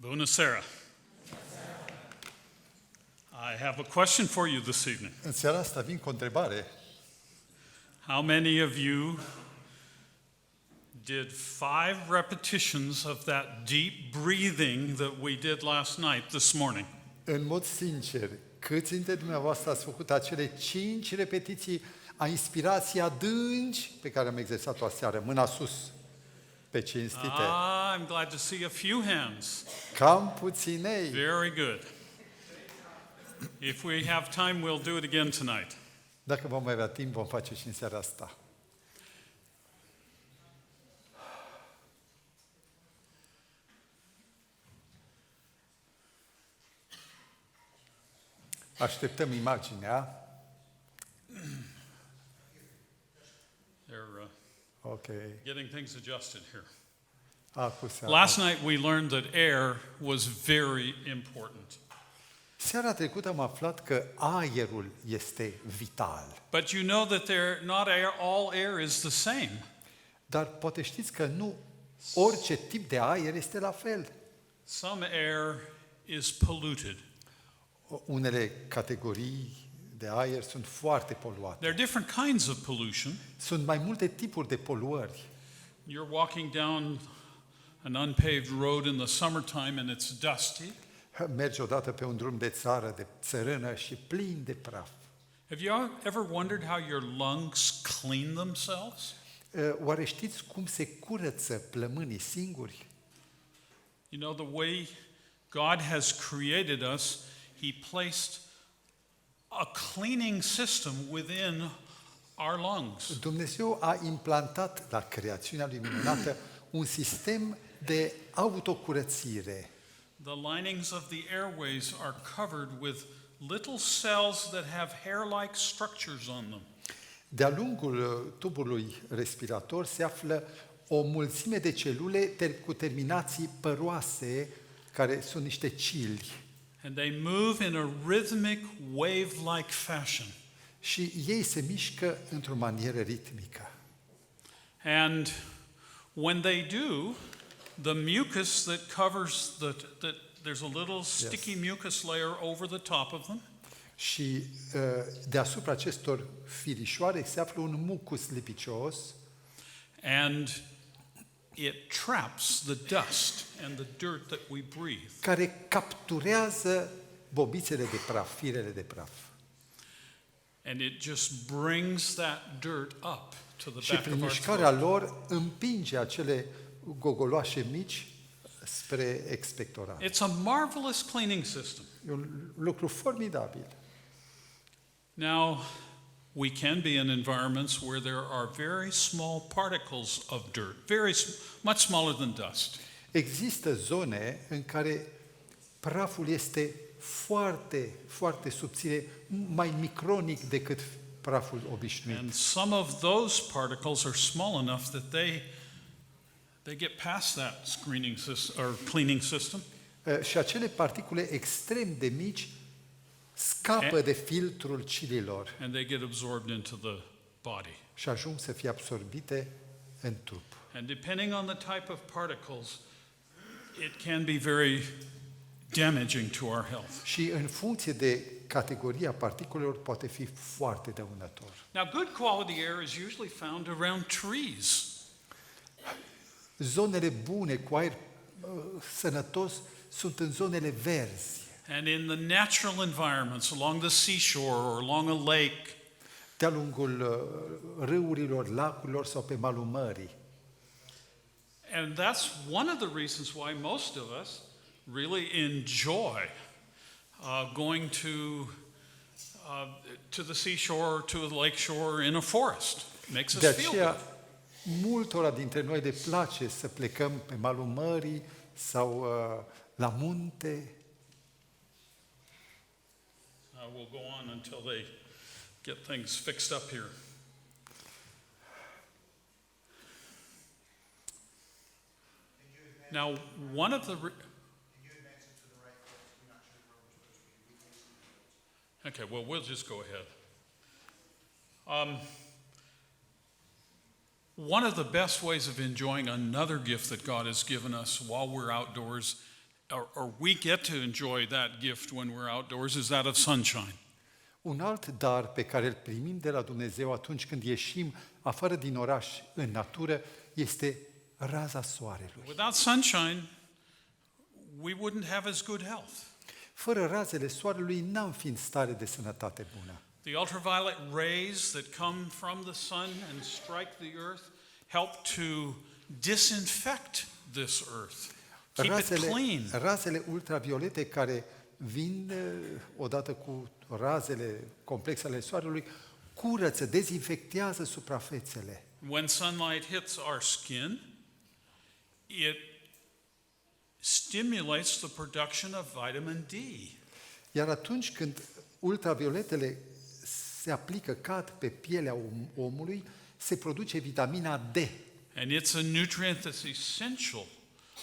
Bună seara. I have a question for you this evening. În seara asta vin cu o întrebare. How many of you did 5 repetitions of that deep breathing that we did last night, this morning? În mod sincer, câți dintre dumneavoastră ați făcut acele 5 repetiții a inspirației adânci pe care am exersat-o aseară? Mâna sus, pe cinstite. I'm glad to see a few hands. Cam puținei. Very good. If we have time, we'll do it again tonight. Dacă vom mai avea timp, vom face și în seara asta. Așteptăm imaginea. They're Okay. getting things adjusted here. Acum Last night we learned that air was very important. Seara trecută am aflat că aerul este vital. But you know that all air is the same. Dar poate știți că nu orice tip de aer este la fel. Some air is polluted. Unele categorii de aer sunt foarte poluate. There are different kinds of pollution. Sunt mai multe tipuri de poluări. You're walking down an unpaved road in the summertime and it's dusty. Mergi odată pe un drum de țară, de țărână și plin de praf. Have you ever wondered how your lungs clean themselves? Oare știți cum se curăță plămânii singuri? You know, the way God has created us, He placed a cleaning system within our lungs. Dumnezeu a implantat la creațiunea lui minunată un sistem de autocurățire. The linings of the airways are covered with little cells that have hair-like structures on them. De-a lungul tubului respirator se află o mulțime de celule cu terminații păroase, care sunt niște cili. And they move in a rhythmic, wave-like fashion. Și ei se mișcă într-o manieră ritmică. And when they do, the mucus that covers there's a little sticky mucus layer over the top of them. Și deasupra acestor firișoare se află un mucus lipicios. And it traps the dust and the dirt that we breathe. Care capturează bobițele de praf, firele de praf. And it just brings that dirt up to the Și back prin of our mișcarea throat. lor împinge acele gogoloașe mici spre expectorat. It's a marvelous cleaning system. E un lucru formidabil. Now, we can be in environments where there are very small particles of dirt, much smaller than dust. Există zone în care praful este foarte, foarte subțire, mai micronic decât praful obișnuit. And some of those particles are small enough that they get past that screening system or cleaning system. Și acele particule extrem de mici scapă de filtrul cililor And they get absorbed into the body. și ajung să fie absorbite în trup. And depending on the type of particles, it can be very damaging to our health. Și în funcție de categoria particulelor poate fi foarte dăunător. Now, good quality air is usually found around trees. Zonele bune cu aer sănătos sunt în zonele verzi. And in the natural environments, along the seashore or along a lake. De-a lungul râurilor, lacurilor sau pe malul mării. And that's one of the reasons why most of us really enjoy going to the seashore or to a lake shore in a forest. It makes us De feel aceea, good. multora dintre noi le place să plecăm pe malul mării sau la munte. We'll go on until they get things fixed up here. Now, one of the... Okay, well, we'll just go ahead. One of the best ways of enjoying another gift that God has given us while we're outdoors or we get to enjoy that gift when we're outdoors, is that of sunshine. Un alt dar pe care îl primim de la Dumnezeu atunci când ieșim afară din oraș, în natură, este raza soarelui. Without sunshine, we wouldn't have as good health. Fără razele soarelui n-am fi în stare de sănătate bună. The ultraviolet rays that come from the sun and strike the earth help to disinfect this earth. Keep it clean. Razele ultraviolete care vin odată cu razele complexe ale soarelui, curăță, dezinfectează suprafețele. When sunlight hits our skin, it stimulates the production of vitamin D. Iar atunci când ultravioletele se aplică, cad pe pielea omului, se produce vitamina D. And it's a nutrient that's essential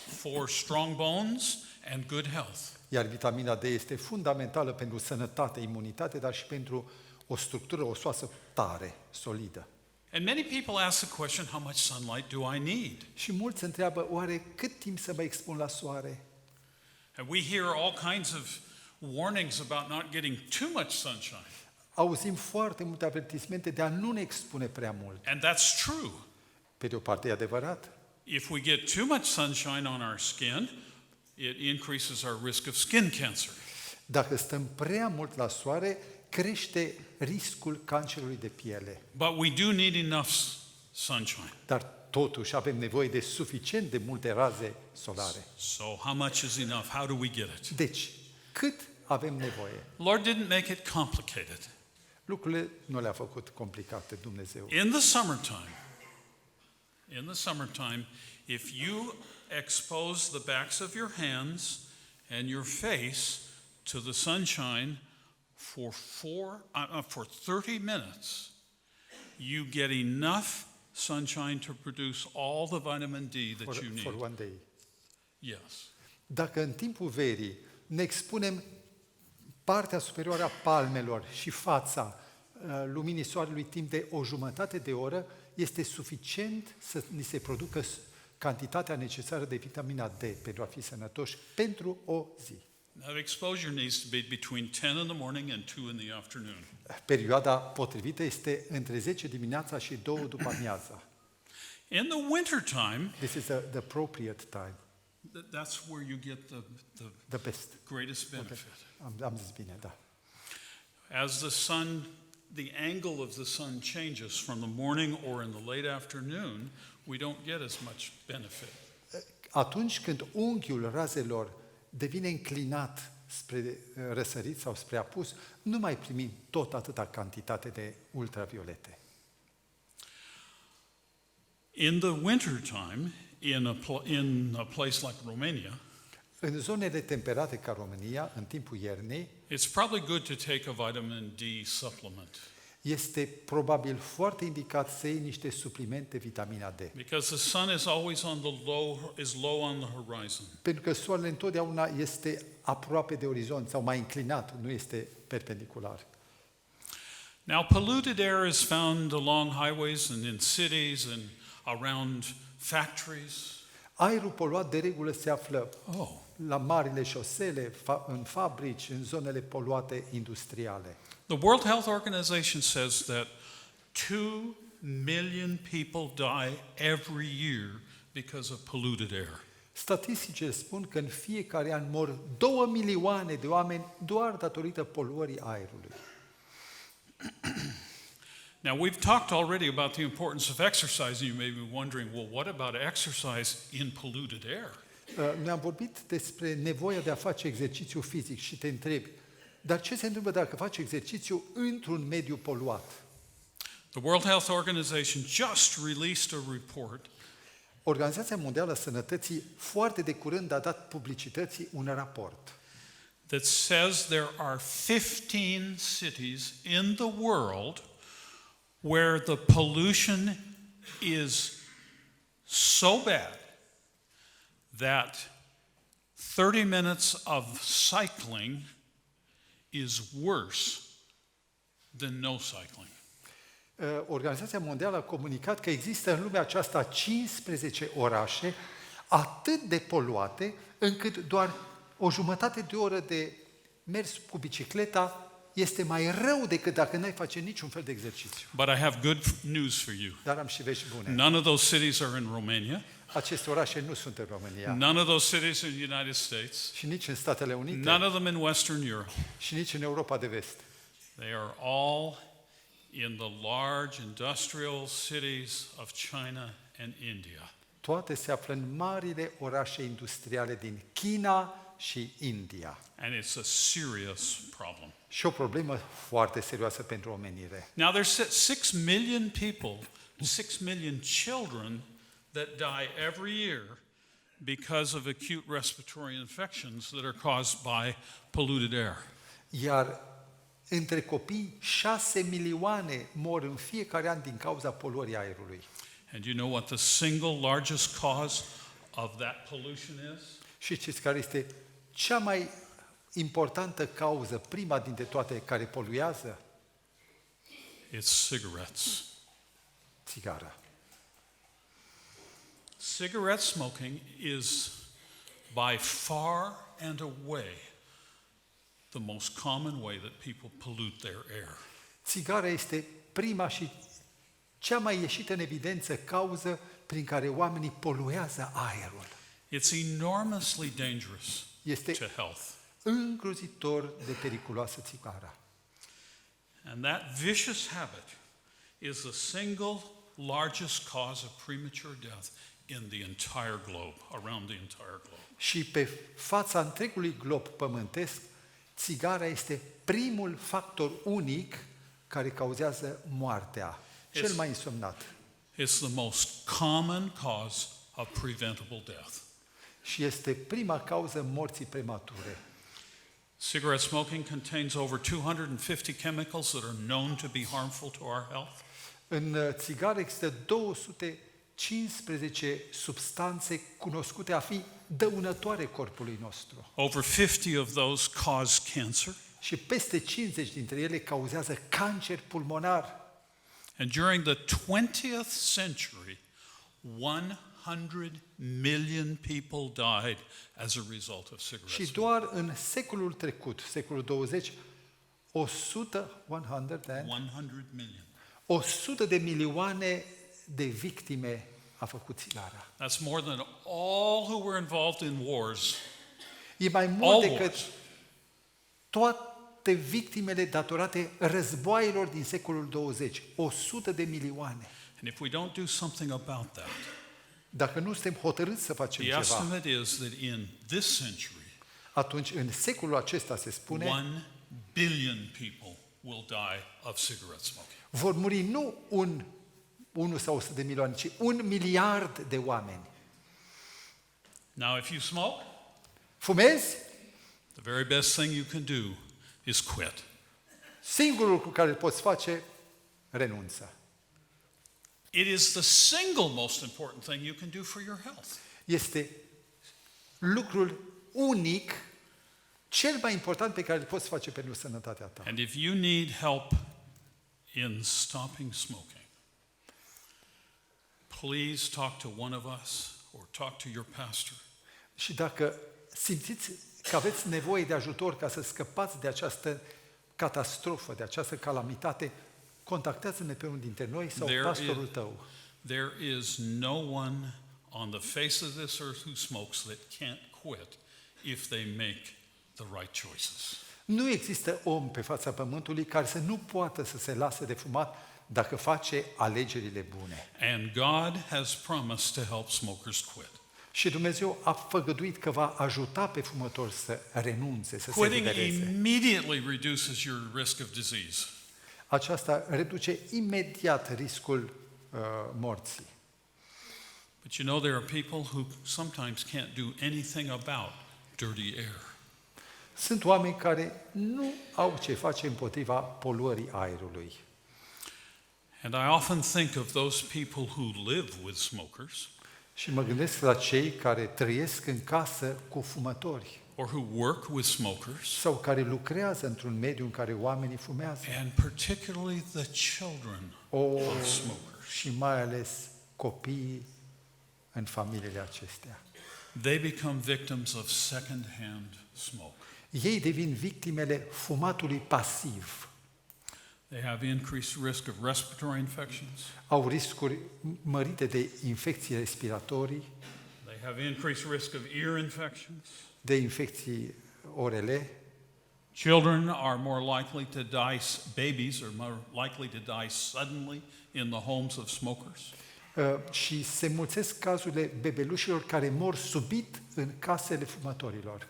for strong bones and good health. Iar vitamina D este fundamentală pentru sănătate, imunitate, dar și pentru o structură osoasă tare, solidă. And many people ask the question, how much sunlight do I need? Și mulți întreabă, oare cât timp să mă expun la soare? And we hear all kinds of warnings about not getting too much sunshine. Auzim foarte multe avertismente de a nu ne expune prea mult. And that's true. Pe de o parte e adevărat. If we get too much sunshine on our skin, it increases our risk of skin cancer. Dacă stăm prea mult la soare, crește riscul cancerului de piele. But we do need enough sunshine. Dar totuși avem nevoie de suficient de multe raze solare. So how much is enough? How do we get it? Deci, cât avem nevoie? Lord didn't make it complicated. Lucrurile nu le-a făcut complicate Dumnezeu. In the summertime, if you expose the backs of your hands and your face to the sunshine for 30 minutes, you get enough sunshine to produce all the vitamin D that you need. For one day. Yes. Dacă în timpul verii ne expunem partea superioară a palmelor și fața luminii soarelui timp de o jumătate de oră, este suficient să ni se producă cantitatea necesară de vitamina D pentru a fi sănătoși pentru o zi. That exposure needs to be between 10 in the morning and 2 in the afternoon. Perioada potrivită este între 10 dimineața și 2 după amiaza. In the winter time, This is the appropriate time, that's where you get the best. greatest benefit. Am zis bine, da. As the angle of the sun changes from the morning or in the late afternoon, we don't get as much benefit. Atunci când unghiul razelor devine înclinat spre răsărit sau spre apus, nu mai primim tot atâta cantitate de ultraviolete. In the winter time, in a place like Romania, În zonele temperate ca România, în timpul iernii, it's probably good to take a vitamin D supplement este probabil foarte indicat să iei niște suplimente vitamina D. because the sun is always low on the horizon. Pentru că soarele întotdeauna este aproape de orizont sau mai înclinat, nu este perpendicular. Now, polluted air is found along highways and in cities and around factories. Aerul poluat de regulă se află la marile șosele, în fabrici, în zonele poluate industriale. The World Health Organization says that 2 million people die every year because of polluted air. Statisticile spun că în fiecare an mor 2 milioane de oameni doar datorită poluării aerului. Now, we've talked already about the importance of exercise, and you may be wondering, well, what about exercise in polluted air? Ne-am vorbit despre nevoia de a face exercițiu fizic și te întrebi, dar ce se întâmplă dacă faci exercițiu într-un mediu poluat? The World Health Organization just released a report Organizația Mondială a Sănătății foarte de curând a dat publicității un raport that says there are 15 cities in the world where the pollution is so bad that 30 minutes of cycling is worse than no cycling. Organizația Mondială a comunicat că există în lumea aceasta 15 orașe atât de poluate încât doar o jumătate de oră de mers cu bicicleta este mai rău decât dacă n-ai face niciun fel de exercițiu. But I have good news for you. Dar am și vești bune. None of those cities are in Romania. Aceste orașe nu sunt în România None of those cities in the United States. și nici în Statele Unite None of them in Western Europe. și nici în Europa de Vest. They are all in the large industrial cities of China and India. Toate se află în marile orașe industriale din China și India. And it's a serious problem. Și o problemă foarte serioasă pentru omenire. Now there's 6 million people, 6 million children that die every year because of acute respiratory infections that are caused by polluted air. Iar între copii, 6 milioane mor în fiecare an din cauza poluării aerului. And you know what the single largest cause of that pollution is? Și știți care este cea mai importantă cauză, prima dintre toate care poluează? It's cigarettes. Țigara. Cigarette smoking is by far and away the most common way that people pollute their air. Țigara este prima și cea mai ieșită în evidență cauză prin care oamenii poluează aerul. It's enormously dangerous Este to health. îngrozitor de periculoasă țigara. And that vicious habit is the single largest cause of premature death in the entire globe, around the entire globe. Și pe fața întregului glob pământesc, țigara este primul factor unic care cauzează moartea, cel mai însemnat. It's the most common cause of preventable death. Și este prima cauză morții premature. Cigarette smoking contains over 250 chemicals that are known to be harmful to our health. În țigară există 215 substanțe cunoscute a fi dăunătoare corpului nostru. Over 50 of those cause cancer. Și peste 50 dintre ele cauzează cancer pulmonar. And during the 20th century, 100 million people died as a result of cigarette Și smoking. doar în secolul trecut, secolul 20, 100 million. 100 de milioane de victime a făcut țigara. That's more than all who were involved in wars. E mai mult All decât wars. toate victimele datorate războaielor din secolul 20. 100 de milioane. And if we don't do something about that, Dacă nu suntem hotărâți să facem the ceva, estimate is that in this century, atunci în secolul acesta se spune 1 billion people will die of cigarette smoking. vor muri nu 1 sau 100 de milioane, ci 1 miliard de oameni. Now, if you smoke, Fumezi? the very best thing you can do is quit. Singurul lucru care îl poți face, renunță. It is the single most important thing you can do for your health. Este lucrul unic, cel mai important pe care îl poți face pentru sănătatea ta. And if you need help in stopping smoking, please talk to one of us or talk to your pastor. Și dacă simțiți că aveți nevoie de ajutor ca să scăpați de această catastrofă, de această calamitate, contactează-ne pe unul dintre noi sau pastorul tău. There is no one on the face of this earth who smokes that can't quit if they make the right choices. Nu există om pe fața pământului care să nu poată să se lase de fumat dacă face alegerile bune. And God has promised to help smokers quit. Și Dumnezeu a făgăduit că va ajuta pe fumători să renunțe, să se Quitting elibereze. immediately reduces your risk of disease. Aceasta reduce imediat riscul morții. But you know, there are people who sometimes can't do anything about dirty air. Sunt oameni care nu au ce face împotriva poluării aerului. And I often think of those people who live with smokers Și mă gândesc la cei care trăiesc în casă cu fumători or who work with smokers, sau care lucrează într-un mediu în care oamenii fumează. and particularly the children of smokers. Și mai ales copiii în familiile acestea. they become victims of second-hand smoke. Ei devin victimele fumatului pasiv. They have increased risk of respiratory infections. Au riscuri mărite de infecții respiratorii, They have increased risk of ear infections. de infecții orele. Children are more likely to die, babies are more likely to die suddenly in the homes of smokers. Și se mulțesc cazurile bebelușilor care mor subit în casele fumătorilor.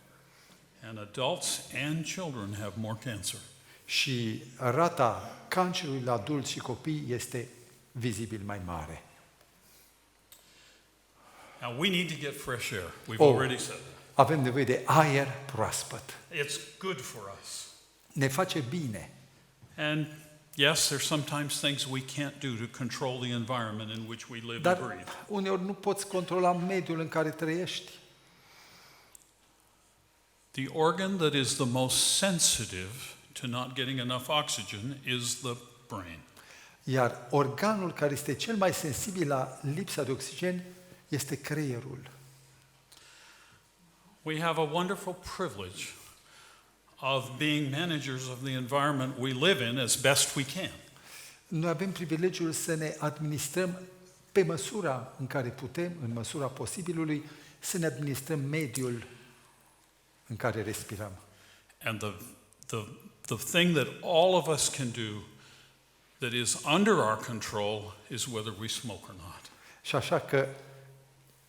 And adults and children have more cancer. Și rata cancerului la adulți și copii este vizibil mai mare. Now we need to get fresh air. We've Oh. already said that. Avem nevoie de aer proaspăt. It's good for us. Ne face bine. And yes, there's sometimes things we can't do to control the environment in which we live and Dar breathe. uneori nu poți controla mediul în care trăiești. The organ that is the most sensitive to not getting enough oxygen is the brain. Iar organul care este cel mai sensibil la lipsa de oxigen este creierul. We have a wonderful privilege of being managers of the environment we live in as best we can. Noi avem privilegiul să ne administrăm pe măsura în care putem, în măsura posibilului, să ne administrăm mediul în care respirăm. And the thing that all of us can do that is under our control is whether we smoke or not. Și așa că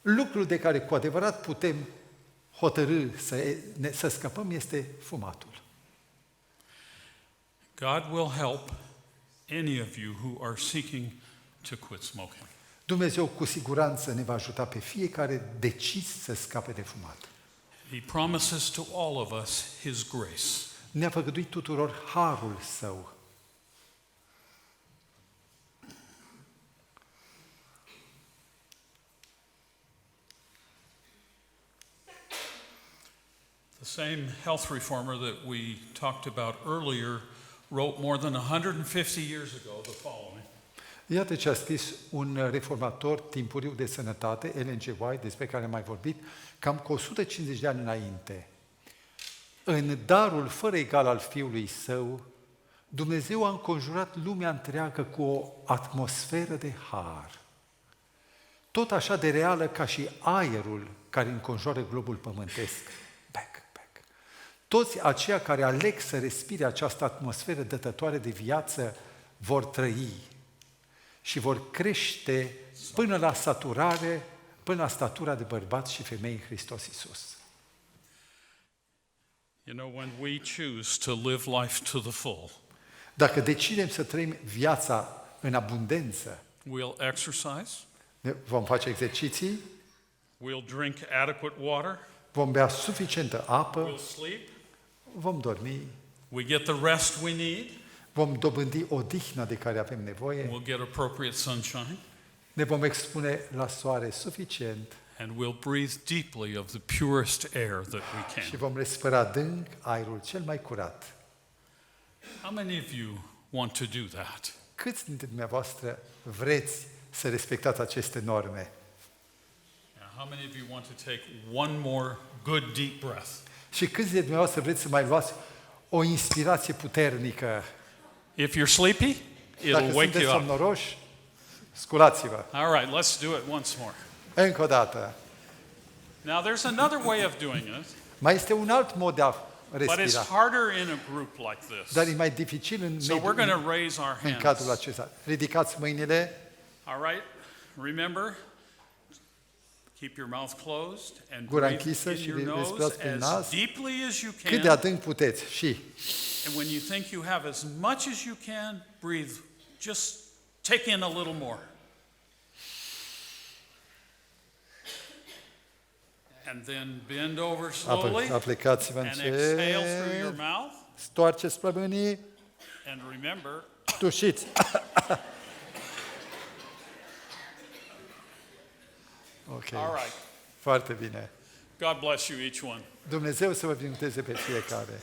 lucrul de care cu adevărat putem hotărâ să scăpăm este fumatul. God will help any of you who are seeking to quit smoking. Dumnezeu cu siguranță ne va ajuta pe fiecare decis să scape de fumat. He promises to all of us His grace. Ne-a făgăduit tuturor harul Său. The same health reformer that we talked about earlier wrote more than 150 years ago the following. Iată ce a scris un reformator timpuriu de sănătate, Ellen G. White, despre care am mai vorbit, cam cu 150 de ani înainte. În darul fără egal al Fiului Său, Dumnezeu a înconjurat lumea întreagă cu o atmosferă de har, tot așa de reală ca și aerul care înconjoară globul pământesc. Toți aceia care aleg să respire această atmosferă dătătoare de viață vor trăi și vor crește până la saturare, până la statura de bărbați și femei în Hristos Iisus. You know, when we choose to live life to the full, Dacă decidem să trăim viața în abundență, we'll exercise, vom face exerciții, we'll drink adequate water, vom bea suficientă apă, we'll sleep, vom dormi, we get the rest we need, vom dobândi odihna de care avem nevoie, we'll get appropriate sunshine, ne vom expune la soare suficient and we'll breathe deeply of the purest air that we și can. vom respira adânc aerul cel mai curat. How many of you want to do that? Câți dintre dumneavoastră vreți să respectați aceste norme? Now, how many of you want to take one more good deep breath? Și câți dintre dumneavoastră vreți să mai luați o inspirație puternică? If you're sleepy, Dacă it'll wake sunteți you up. somnoroși, sculați-vă. All right, let's do it once more. Încă o dată. Now, there's another way of doing it, Mai este un alt mod de a but it's respira, harder in a group like dar this. e mai dificil în, So we're going mediul, to raise our în cadrul hands. acesta. Ridicați mâinile, All right? Remember, keep your mouth closed and Gura breathe închisă in și your nose respirați prin as nas. deeply as you cât de can. adânc puteți. Și And when you think you have as much as you can, breathe. Just take in a little more. And then bend over slowly aplicați-vă and exhale through your încet, mouth. stoarceți plămânii, And remember, tușiți. Ok, all right. foarte bine. God bless you, each one. Dumnezeu să vă binecuvânteze pe fiecare.